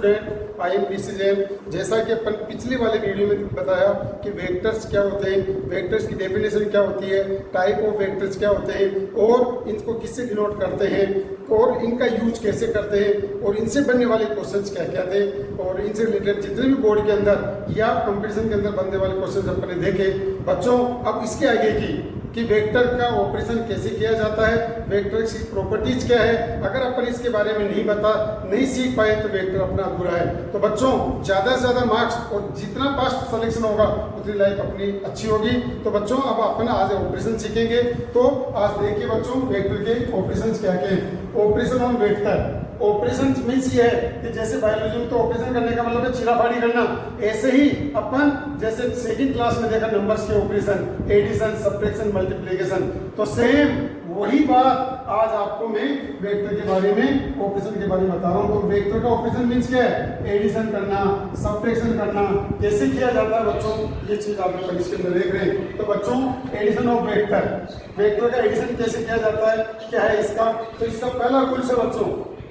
Student, I am PC Jain. जैसा कि अपन पिछली वाले वीडियो में बताया कि वेक्टर्स क्या होते हैं, वेक्टर्स की डेफिनेशन क्या होती है, टाइप ऑफ वेक्टर्स क्या होते हैं और इनको किससे डिनोट करते हैं और इनका यूज कैसे करते हैं और इनसे बनने वाले क्वेश्चंस क्या क्या थे और इनसे रिलेटेड जितने भी बोर्ड के अंदर या कंपटीशन के अंदर बनने वाले क्वेश्चंस अपने देखे। बच्चों अब इसके आगे की कि वेक्टर का ऑपरेशन कैसे किया जाता है, वेक्टर की प्रॉपर्टीज क्या है, अगर अपन इसके बारे में नहीं सीख पाए तो वेक्टर अपना अधूरा है। तो बच्चों ज़्यादा से ज़्यादा मार्क्स और जितना फास्ट सिलेक्शन होगा उतनी लाइफ अपनी अच्छी होगी। तो बच्चों अब अपन आज ऑपरेशन सीखेंगे। तो आज देखिए बच्चों वेक्टर के ऑपरेशन क्या क्या है। Operation on vector, operation means ये है कि जैसे बायोलॉजी में तो ऑपरेशन करने का मतलब है चीराफाड़ी करना, ऐसे ही अपन जैसे सेकंड क्लास में देखा नंबर्स के ऑपरेशन, एडिशन, सब्ट्रैक्शन, मल्टीप्लिकेशन, तो सेम वही बात आज आपको मैं वेक्टर के बारे में ऑपरेशन के बारे में बता रहा हूँ। तो वेक्टर का ऑपरेशन मीन्स क्या है, एडिशन करना, सब्ट्रैक्शन करना, कैसे किया जाता है बच्चों, ये चीज आप लोग इसके अंदर देख रहे हैं। तो बच्चों एडिशन ऑफ वेक्टर, वेक्टर का एडिशन कैसे किया जाता है, क्या है इसका, तो इसका पहला रूल्स है बच्चों,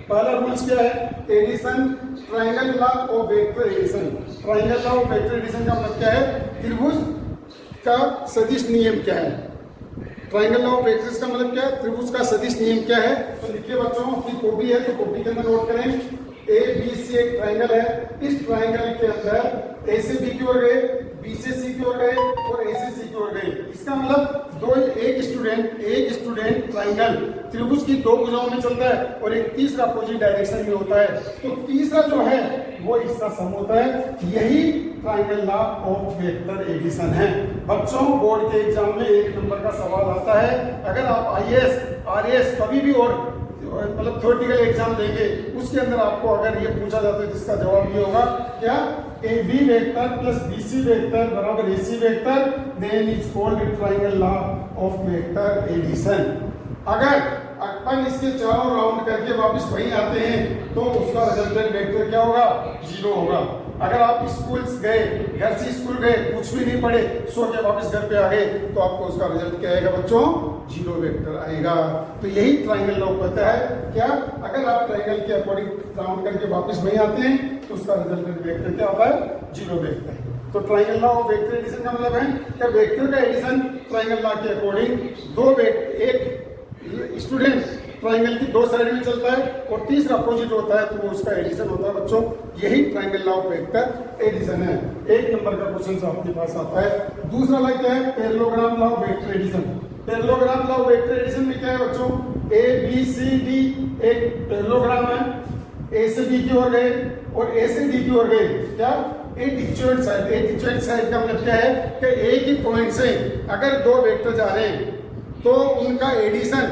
पहला रूल्स क्या है, addition, triangle law of vector addition. Triangle law of vector addition का मतलब क्या है, त्रिभुज का सदिश नियम क्या है। ट्रायंगल लॉ ऑफ वेक्टर्स का मतलब क्या है, त्रिभुज का सदिश नियम क्या है। तो लिखिए बच्चों, अपनी कॉपी है तो कॉपी के अंदर नोट करें, ए बी सी एक ट्रायंगल है, इस ट्रायंगल के अंदर ए से बी की ओर गए, बी से सी की ओर गए और ए से सी की ओर गए। इसका मतलब एक स्टूडेंट ट्रायंगल त्रिभुज की दो भुजाओं में चलता है और एक तीसरा अपोजिट डायरेक्शन में होता है। तो तीसरा जो है वो इसका सम होता है, यही triangle law of vector addition है। बच्चों बोर्ड के एग्जाम में एक नंबर का सवाल आता है, अगर आप आईएएस, आरएएस कभी भी और मतलब थ्योरेटिकल एग्जाम देंगे उसके अंदर आपको अगर ये पूछा जाता है जिसका जवाब ये होगा क्या, A B vector plus B C vector बराबर A C vector, then is called triangle law of vector addition. अगर अपन इसके चारों राउंड करके वापस वहीं आते हैं तो उसका रिजल्टेंट वेक्टर क्या होगा, 0 होगा। अगर आप स्कूल गए, घर से स्कूल गए, कुछ भी नहीं पढ़े, सो के वापस घर पे आ गए तो आपको उसका रिजल्ट क्या आएगा बच्चों, 0 वेक्टर आएगा। तो यही ट्रायंगल लॉ कहता है क्या, अगर आप ट्रायंगल के अकॉर्डिंग राउंड करके वापस वहीं आते हैं तो उसका रिजल्टेंट वेक्टर क्या होता है, 0 वेक्टर। तो triangle law of vector addition का मतलब है कि वेक्टर का एडिशन ट्रायंगल लॉ के अकॉर्डिंग एक स्टूडेंट ट्रायंगल की दो साइड में चलता है और तीसरा अपोजिट होता है तो वो उसका एडिशन होता है बच्चों, यही triangle law of vector addition है। एक नंबर का क्वेश्चन आपके पास आता है। दूसरा लग क्या है, parallelogram law of vector addition. Parallelogram law of vector addition में क्या है बच्चों, ए बी सी डी एक पैरेललोग्राम है, ए से बी की ओर गए और ए से डी की ओर गए, क्या एडिक्वेंट साइड। एडिक्वेंट साइड का मतलब क्या है कि एक ही पॉइंट से अगर दो वेक्टर जा रहे हैं तो उनका एडिशन,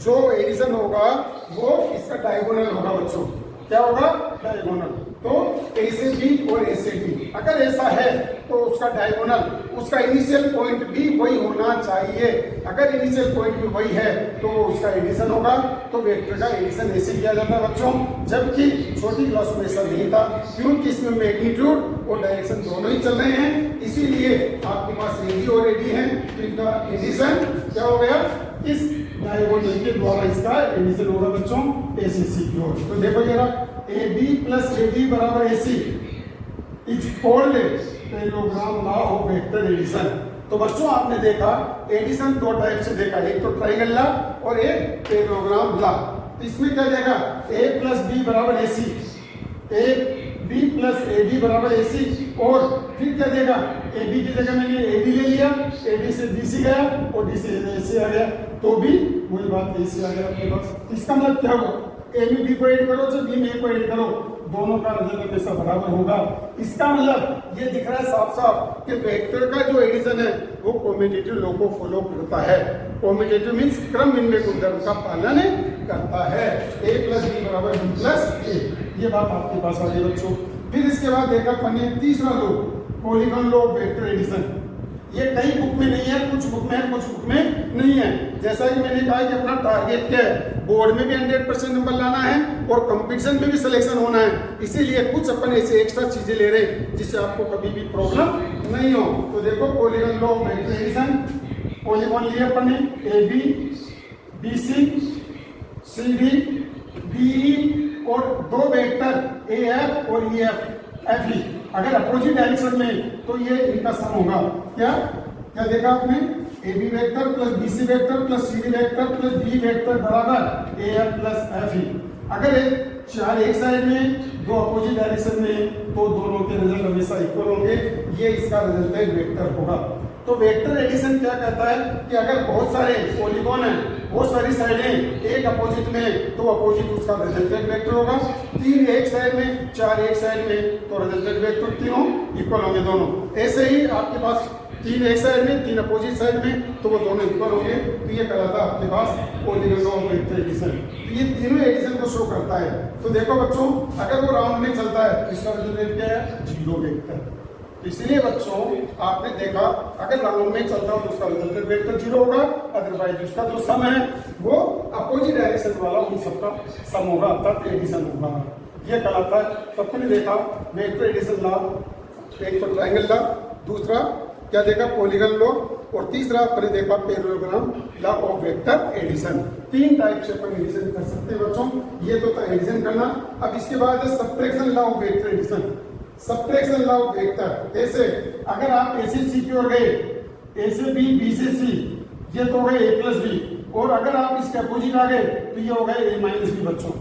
जो एडिशन होगा वो इसका डायगोनल होगा बच्चों, क्या होगा, डायगोनल। तो ए से बी और ए से डी अगर ऐसा है तो उसका डायगोनल, उसका इनिशियल पॉइंट भी वही होना चाहिए। अगर इनिशियल पॉइंट भी वही है तो उसका एडिशन होगा। तो वेक्टर का एडिशन ऐसे किया जाता है बच्चों, जबकि छोटी क्लास में ऐसा नहीं था क्योंकि इसमें मैग्नीट्यूड और डायरेक्शन दोनों ही चल रहे हैं, इसीलिए आपके पास एडी और एडी है तो इनका एडिशन क्या हो गया, इस डायगोनल के द्वारा इसका एडिशन होगा बच्चों ए से सी की ओर। तो देखो जरा, A B plus A D बराबर A C is called parallelogram law of vector addition. तो बच्चों आपने देखा एडिशन दो टाइप से देखा, एक तो ट्रायंगल लॉ और एक पैरेललोग्राम लॉ। तो इसमें क्या देखा, ए प्लस बी बराबर A C, A B plus A D बराबर ए सी, और फिर क्या देगा, ए बी की जगह मैंने ए डी ले लिया, ए डी से बी सी गया और डी से ए सी आ गया, तो भी वही बात ए सी आ गया आपके पास। इसका मतलब क्या होगा, ए में बी को ऐड करो तो बी में ए को ऐड करो, दोनों का रिजल्ट हमेशा बराबर होगा। इसका मतलब ये दिख रहा है साफ साफ कि वेक्टर का जो एडिशन है वो कम्यूटेटिव लॉ को फॉलो करता है। कम्यूटेटिव मींस क्रम विनिमय गुणधर्म का पालन करता है। ए प्लस बी बराबर बी प्लस ए, ये बात आपके पास आ गई बच्चों। फिर इसके बाद देखा पढ़िए तीसरा law, polygon law of vector addition. ये कई बुक में नहीं है, कुछ बुक में है, कुछ बुक में नहीं है। जैसा कि मैंने कहा कि अपना टारगेट क्या है, बोर्ड में भी 100% नंबर लाना है और कंपटीशन में भी सिलेक्शन होना है, इसीलिए कुछ अपन ऐसे एक्स्ट्रा चीजें ले रहे हैं जिससे आपको कभी भी प्रॉब्लम नहीं हो। तो देखो polygon law of vector addition, polygon लिए अपन ने A B, B C, C D, D E और दो वेक्टर ए एफ और ई एफ एफ ई, अगर अपोजिट डायरेक्शन में तो ये इनका सम होगा। क्या क्या देखा आपने, A B vector plus B C vector plus C D vector plus D vector बराबर A F plus F E. अगर चार एक साइड में दो अपोजिट डायरेक्शन में तो दोनों के रिजल्ट हमेशा इक्वल होंगे, ये इसका रिजल्टेंट वेक्टर होगा। तो वेक्टर एडिशन क्या कहता है कि अगर बहुत सारे पॉलीगॉन हैं, बहुत सारी साइडें एक अपोजिट में, तो अपोजिट उसका रिजल्टेंट वेक्टर होगा। तीन एक साइड में, चार एक साइड में, तो रिजल्टेंट वेक्टर तीनों इक्वल होंगे दोनों। ऐसे ही आपके पास तीन एक साइड में, तीन अपोजिट साइड में, तो वो दोनों इक्वल होंगे, तो ये कहलाता है आपके पास polygon law of vector addition. ये तीनों एडिशन को शो करता है। तो देखो बच्चों, अगर वो राउंड में चलता है इसका रिजल्टेंट क्या है, जीरो वेक्टर। तो इसलिए बच्चों आपने देखा, अगर राउंड में चलता हो तो उसका रिजल्टेंट वेक्टर जीरो होगा, अदरवाइज उसका जो सम है वो अपोजिट डायरेक्शन वाला उन सबका सम होगा, अर्थात एडिशन होगा। ये कहलाता है। तो अपने देखा वेक्टर एडिशन लॉ, एक तो ट्रायंगल लॉ, दूसरा क्या देखा पॉलीगन लॉ, और तीसरा अपने देखा parallelogram law of vector addition. तीन टाइप से अपन एडिशन कर सकते हैं बच्चों। ये तो था एडिशन करना। अब इसके बाद है subtraction law of vector addition. Subtraction law of vector ऐसे, अगर आप ए से सी की ओर गए, ए से बी, बी से सी, ये तो हो गए ए प्लस बी, और अगर आप इसके अपोजिट आ गए तो ये हो गए ए माइनस बी। बच्चों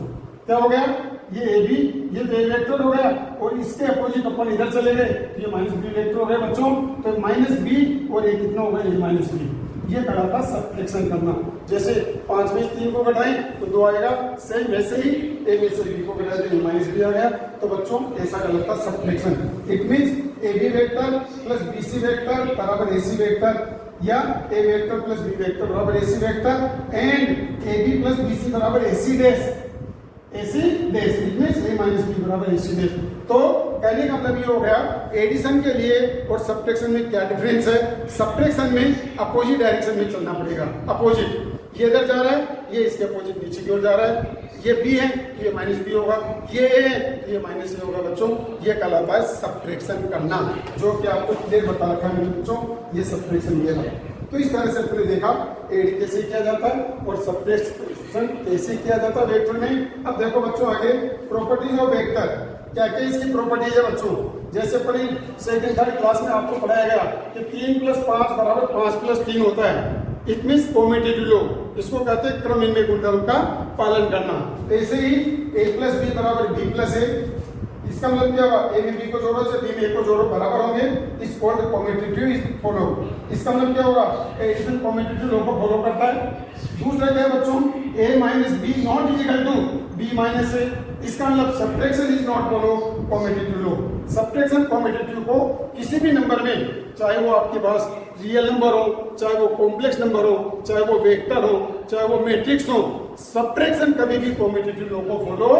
क्या हो गया, ये ए बी, ये तो ए वेक्टर हो गया, और इसके अपोजिट अपन इधर चले गए तो ये माइनस बी वेक्टर हो गया बच्चों। तो माइनस बी और ए कितना हो गया, ए माइनस बी। ये कहलाता सब्ट्रैक्शन करना। जैसे 5 में 3 को घटाएं तो 2 आएगा, सेम वैसे ही ए में से बी को घटाएं तो ए माइनस बी आ गया। तो बच्चों ऐसा कहलाता subtraction. It means A B vector plus B C vector बराबर ए सी वेक्टर, या A vector plus B vector बराबर A C vector, and A B plus B C बराबर A C dash, A C dash. It means A minus B बराबर A C dash. तो कहने का मतलब ये हो गया एडिशन के लिए और सब्ट्रैक्शन में क्या डिफरेंस है। सब्ट्रैक्शन में अपोजिट डायरेक्शन में चलना पड़ेगा। अपोजिट, ये इधर जा रहा है, ये इसके अपोजिट नीचे की ओर जा रहा है। ये बी है तो ये माइनस बी होगा, ये ए है तो ये माइनस ए होगा बच्चों। ये कहलाता है सब्ट्रैक्शन करना, जो कि आपको क्लियर बता रखा है बच्चों। ये सब्ट्रैक्शन ये है। तो इस तरह से आपने देखा एड कैसे किया जाता है और सब्ट्रैक्शन कैसे किया जाता है वेक्टर में। अब देखो बच्चों आगे प्रॉपर्टीज ऑफ वेक्टर, क्या क्या इसकी प्रॉपर्टीज है बच्चों। जैसे अपनी सेकंड थर्ड क्लास में आपको पढ़ाया गया कि 3 + 5 बराबर 5 + 3 होता है। इट मींस कॉम्यूटेटिव लॉ, इसको कहते हैं क्रम इनमें गुणधर्म का पालन करना। ऐसे ही a + b बराबर b + a, इसका मतलब क्या हुआ, ए में बी को जोड़ो से बी में ए को जोड़ो बराबर होंगे। इस कॉल्ड कॉम्यूटेटिव फॉलो। इसका मतलब क्या होगा, एडिशन कॉम्यूटेटिव लॉ को फॉलो करता है। दूसरा क्या है बच्चों, a - b not equal to b - a। इसका मतलब subtraction is not follow commutative law. Subtraction commutative को किसी भी नंबर में, चाहे वो आपके पास रियल नंबर हो, चाहे वो कॉम्प्लेक्स नंबर हो, चाहे वो वेक्टर हो, चाहे वो मैट्रिक्स हो, सब्ट्रैक्शन कभी भी कॉम्यूटेटिव लॉ को फॉलो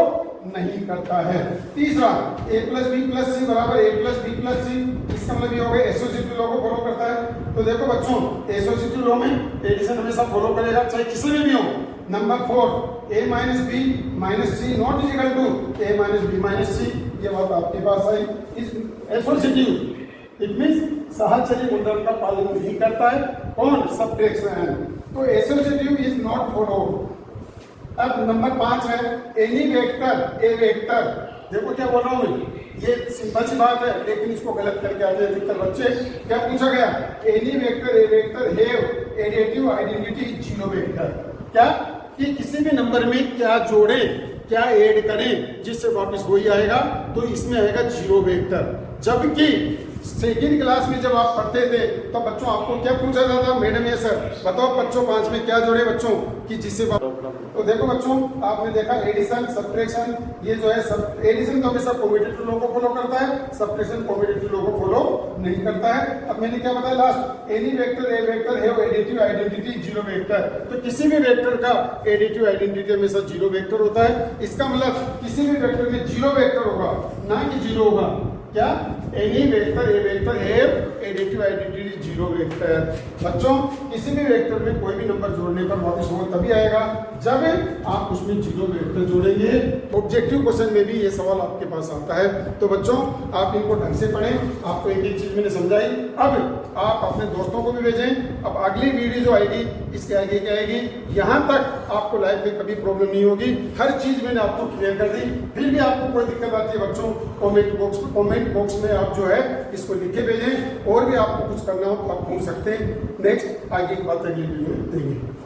नहीं करता है। तीसरा a + b + c बराबर a + b + c, इसका मतलब ये हो गया एसोसिएटिव लॉ को फॉलो करता है। तो देखो बच्चों एसोसिएटिव लॉ में एडिशन हमेशा फॉलो करेगा, चाहे किसी में भी हो। Number 4 a - b - c not equal to a - b - c। ये बात आपके पास आई। इस एसोसिएटिव इट मींस सहचरी गुणधर्म का पालन नहीं करता है। कौन, सब्ट्रैक्शन। तो एसोसिएटिव इज नॉट फॉलो। अब नंबर 5 है एनी वेक्टर ए वेक्टर। देखो क्या बोल रहा हूं मैं, ये सिंपल सी बात है लेकिन इसको गलत करके आते हैं अधिकतर बच्चे। क्या पूछा गया, any vector A vector have additive identity zero vector. क्या कि किसी भी नंबर में क्या जोड़े, क्या ऐड करें जिससे वापस वही आएगा, तो इसमें आएगा जीरो वेक्टर। जबकि सेकेंड क्लास में जब आप पढ़ते थे तो बच्चों आपको क्या पूछा जाता, मैडम ये सर बताओ बच्चों 5 में क्या जोड़े बच्चों कि जिससे। तो देखो बच्चों आपने देखा एडिशन सब्ट्रैक्शन, ये जो है सब एडिशन तो हमेशा कॉम्यूटेटिव लॉ को फॉलो करता है, सब्ट्रैक्शन कॉम्यूटेटिव लॉ को फॉलो नहीं करता है। अब मैंने क्या बताया last, any vector A vector have additive identity zero vector. तो किसी भी वेक्टर का एडिटिव आइडेंटिटी हमेशा जीरो वेक्टर होता है। इसका मतलब किसी भी वेक्टर में जीरो वेक्टर होगा, ना कि जीरो होगा। क्या any vector A vector have additive identity zero vector. बच्चों किसी भी वेक्टर में कोई भी नंबर जोड़ने पर वापस वो तभी आएगा जब आप उसमें जीरो वेक्टर जोड़ेंगे। ऑब्जेक्टिव क्वेश्चन में भी ये सवाल आपके पास आता है। तो बच्चों आप इनको ढंग से पढ़ें, आपको एक एक चीज मैंने समझाई। अब आप अपने दोस्तों को भी भेजें। अब अगली वीडियो जो आएगी इसके आगे क्या आएगी, यहाँ तक आपको लाइफ में कभी प्रॉब्लम नहीं होगी, हर चीज मैंने आपको क्लियर कर दी। फिर भी आपको कोई दिक्कत आती है बच्चों, कमेंट बॉक्स में आप जो है इसको लिख के भेजें। और भी आपको कुछ करना हो तो आप पूछ सकते हैं। नेक्स्ट आगे की बात अगली वीडियो में देंगे।